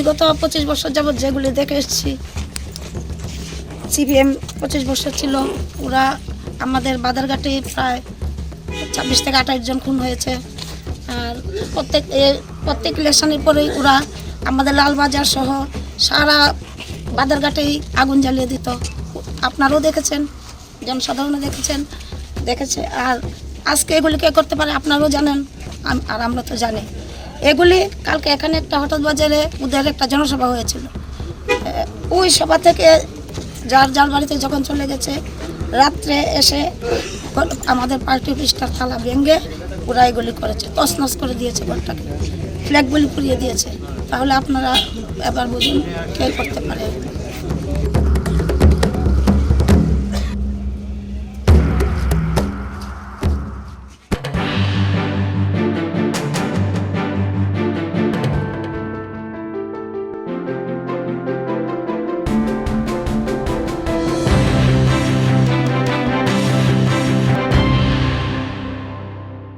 বিগত 25 বছর যাবৎ যেগুলি দেখে এসেছি, সিপিএম 25 বছর ছিল, ওরা আমাদের বাদারঘাটে প্রায় 26 থেকে 28 জন খুন হয়েছে। আর প্রত্যেক ইলেকশনের পরেই ওরা আমাদের লালবাজার সহ সারা বাদারঘাটেই আগুন জ্বালিয়ে দিত। আপনারাও দেখেছেন, জনসাধারণও দেখেছে। আর আজকে এগুলি কে করতে পারে আপনারাও জানেন, আর আমরা তো জানি। এগুলি কালকে এখানে একটা হঠাৎ বাজারে ওদের একটা জনসভা হয়েছিল, ওই সভা থেকে যার বাড়িতে যখন চলে গেছে, রাত্রে এসে আমাদের পার্টি অফিসটার তালা ভেঙে ওরা এগুলি করেছে, তছনছ করে দিয়েছে, ঘরটাকে ফ্ল্যাগগুলি পুড়িয়ে দিয়েছে। তাহলে আপনারা এবার বুঝুন কে করতে পারে।